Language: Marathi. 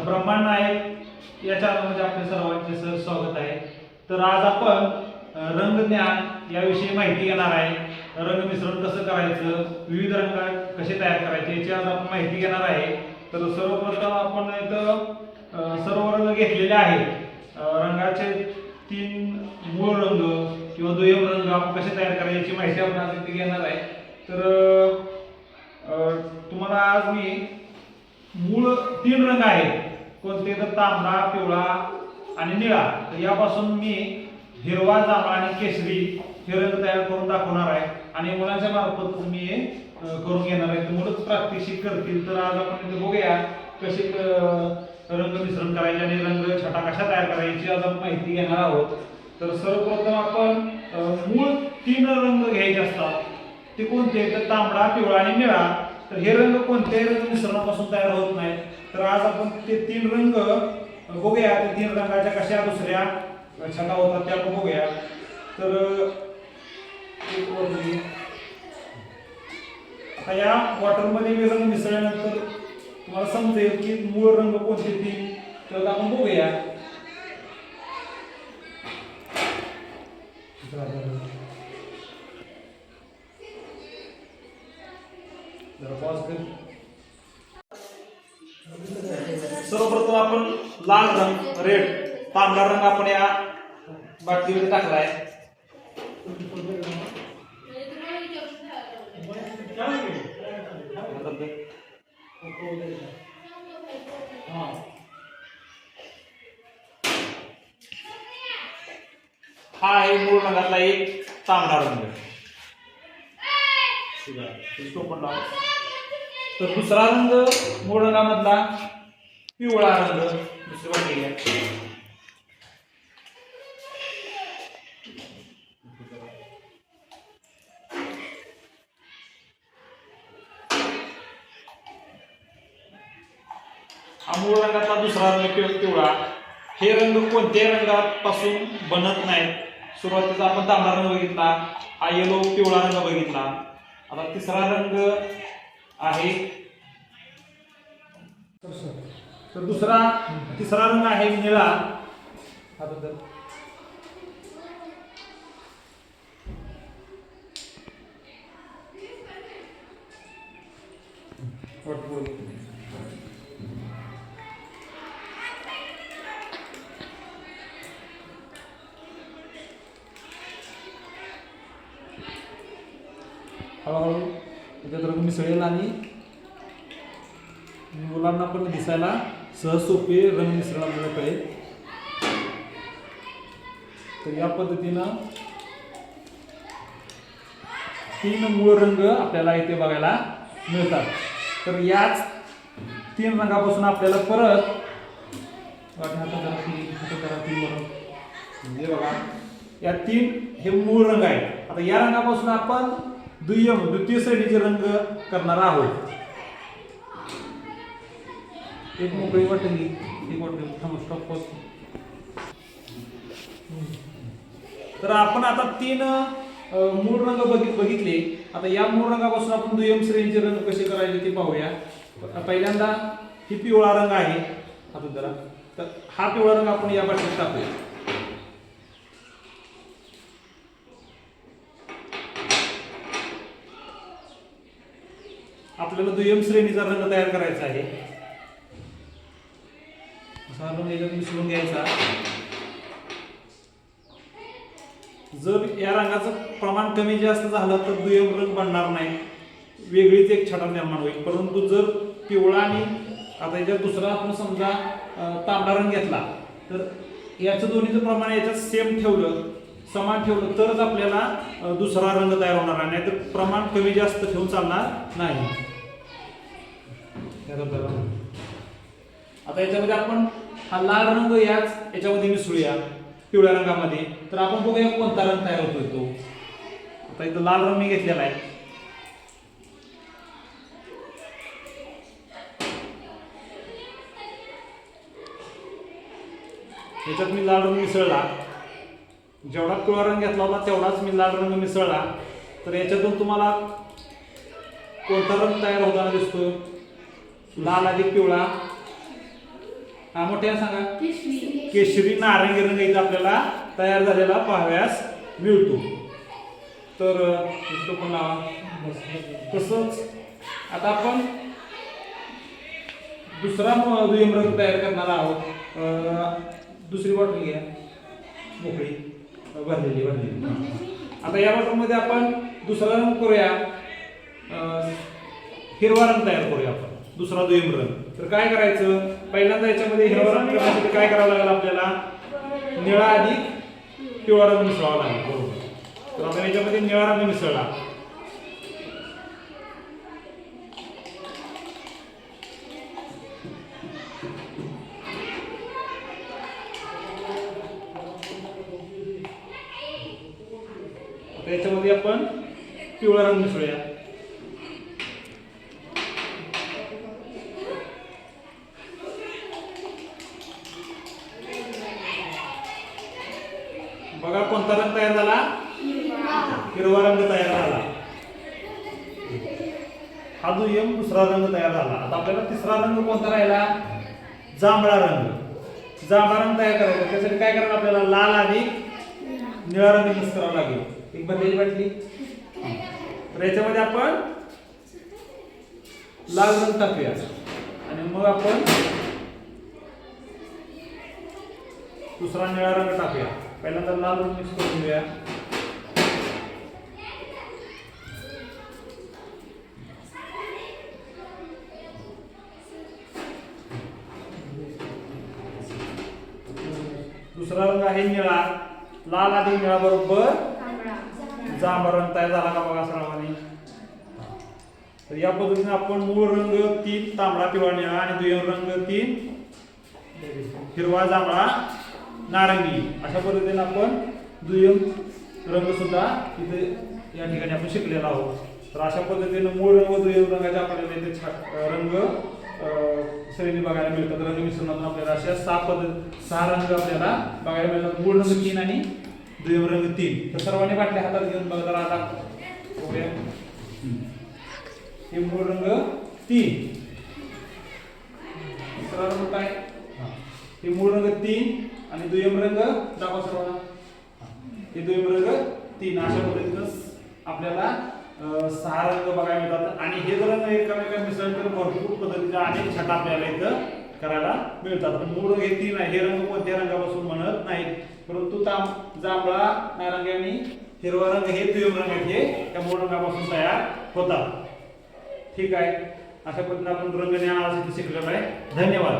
ब्रह्मांड नायक या चॅनलमध्ये आपल्या सर्वांचे सर स्वागत आहे। तर आज आपण रंगज्ञान याविषयी माहिती घेणार आहे। रंग मिश्रण कसं करायचं, विविध रंग कसे तयार करायचे याची आज आपण माहिती घेणार आहे। तर सर्वप्रथम आपण इथं सर्व रंग घेतलेले आहेत। रंगाचे 3 मूळ रंग किंवा दुय्यम रंग आपण कसे तयार करायचे याची माहिती आपण आज इथे घेणार आहे। तर तुम्हाला आज मी मूळ 3 रंग आहेत, कोणते तर तांबडा, पिवळा आणि निळा। तर यापासून मी हिरवा, जांभळा आणि केशरी हे रंग तयार करून दाखवणार आहे आणि मुलांच्या मार्फत मी करून घेणार आहे। तर मुलंच प्रात्यक्षिक करतील। तर आज आपण इथे बघूया कसे रंग मिश्रण करायचे आणि रंग छटा कशा तयार करायची आज आपण माहिती घेणार आहोत। तर सर्वप्रथम आपण मूळ 3 रंग घ्यायचे असतात, ते कोणते तर तांबडा, पिवळा आणि निळा। तर हे रंग कोणत्याही रंग मिश्रणापासून तयार होत नाहीत। तर आज आपण ते 3 रंग बघूया, ते 3 रंगाच्या कशा दुसऱ्या छटा होतात त्या आपण बघूया। तर आता या वॉटरमध्ये मी रंग मिसळल्यानंतर तुम्हाला समजेल की मूळ रंग कोणते 3 तर आपण बघूया। सर्वप्रथम आपण लाल रंग रेड तांबडा रंग आपण या बाटलीमध्ये टाकलाय। हा आहे मूळ रंगातला एक तांबडा रंग। तर दुसरा रंग मूळ रंगामधला पिवळा रंग दुसरी वाटी घ्या। हा मूळ रंगातला दुसरा रंग पिवळा। हे रंग कोणत्याही रंगापासून बनत नाहीत। सुरुवातीला आपण तांबडा रंग बघितला, हा येलो पिवळा रंग बघितला। आता तिसरा रंग आहे तर तिसरा रंग आहे निळा। हळूहळू त्याच्यात रंग मिसळेल आणि मुलांना पण दिसायला सहज सोपे रंग मिश्रण आपल्याला कळेल। तर या पद्धतीनं 3 मूळ रंग आपल्याला इथे बघायला मिळतात। तर याच 3 रंगापासून आपल्याला परत बघा या 3 हे मूळ रंग आहेत। आता या रंगापासून आपण द्वितीय श्रेणीचे रंग करणार आहोत। एक मोकळी वाटली, एक वाटली स्टॉप। तर आपण आता 3 मूळ रंग बघितले। आता या मूळ रंगापासून आपण दुय्यम श्रेणीचे रंग कसे करायचे ते पाहूया। पहिल्यांदा ही पिवळा रंग आहे हातात जरा, तर हा पिवळा रंग आपण या बाटलीत टाकूया। आपल्याला दुय्यम श्रेणीचा रंग तयार करायचा आहे। असा रंग याच्यात मिसळून घ्यायचा। जर या रंगाचं प्रमाण कमी जास्त झालं तर दुय्यम रंग बनणार नाही, वेगळीच एक छटा निर्माण होईल। परंतु जर पिवळा आणि आता याच्यात दुसरा आपण समजा तांबडा रंग घेतला, तर याचं दोन्हीचं प्रमाण याच्यात सेम ठेवलं, समान ठेवलं तरच आपल्याला दुसरा रंग तयार होणार आहे, नाहीतर प्रमाण कमी जास्त ठेवून चालणार नाही। आता याच्यामध्ये आपण हा लाल रंग याच्यामध्ये मिसळूया पिवळ्या रंगामध्ये। तर आपण बघूया कोणता रंग तयार होतोय तो। आता इथं लाल रंग मी घेतलेला आहे। याच्यात मी लाल रंग मिसळला, जेवढा पिवळा रंग घेतला होता तेवढाच मी लाल रंग मिसळला। तर याच्यातून तुम्हाला कोणता रंग तयार होताना दिसतो, लाल अधिक पिवळा हा मोठ्याने सांगा. केशरी नारंगी रंग इथं आपल्याला तयार झालेला पाहाव्यास मिळतो. तर इथं पण लावा. तसंच आता आपण दुसरा दुय्यम रंग तयार करणार आहोत. दुसरी बॉटल घ्या मोकळी भरलेली. आता या बॉटलमध्ये आपण दुसरा रंग करूया. हिरवा रंग तयार करूया आपण, दुसरा दुय्यम रंग. तर काय करायचं, पहिल्यांदा याच्यामध्ये हिरवा रंग करण्यासाठी काय करावं लागेल आपल्याला, निळा अधिक पिवळा रंग मिसळावा लागेल. बरोबर. तर आपण याच्यामध्ये निळा रंग मिसळला. याच्यामध्ये आपण पिवळा रंग मिसळूया. बघा कोणता रंग तयार झाला, हिरवा रंग तयार झाला. हा दुय्यम दुसरा रंग तयार झाला. आता आपल्याला तिसरा रंग कोणता राहिला, जांभळा रंग. जांभळा रंग तयार करायचा. त्यासाठी काय करायला आपल्याला लाल आणि निळा रंग मिक्स करावा लागेल. एक भरलेली बाटली. तर याच्यामध्ये आपण लाल रंग टाकूया आणि मग आपण दुसरा निळा रंग टाकूया. पहिल्यांदा लाल रंग मिक्स करून घेऊया. दुसरा रंग आहे निळा. लाल आणि निळा बरोबर जांभळा रंग तयार झाला का बघा सर्वांनी. तर या पद्धतीने आपण मूळ रंग 3 तांबडा पिवळा निळा आणि दुय्यम रंग 3 हिरवा जांभळा नारंगी अशा पद्धतीने आपण दुय्यम रंग सुद्धा इथे या ठिकाणी आपण शिकलेलो आहोत. तर अशा पद्धतीने मूळ रंग व दुय्यम रंगाचे आपल्याला इथे रंग श्रेणी बघायला मिळतात. रंग मिश्रणातून आपल्याला अशा 6 रंग आपल्याला बघायला मिळतात. मूळ रंग 3 आणि दुय्यम रंग 3. तर सर्वांनी बाटल्या हातात घेऊन बघा तर आता हे मूळ रंग 3. दुसरा रंग काय, हे मूळ रंग 3 आणि दुय्यम रंग दाखवा सर्वांना. हे दुय्यम रंग 3. अशा पद्धतीनं आपल्याला 6 रंग बघायला मिळतात. आणि हे जर रंग एकमेकांना मिसळले तर भरपूर पद्धतीच्या अनेक छटा आपल्याला इथं करायला मिळतात. पण मूळ हे 3 आहे. हे रंग कोणत्या रंगापासून म्हणत नाहीत, परंतु जांभळा नारंगी आणि हिरवा रंग हे दुय्यम रंग आहेत. हे त्या मूळ रंगापासून तयार होतात. ठीक आहे. अशा पद्धतीने आपण रंग ज्ञान शिकलेलं आहे. धन्यवाद.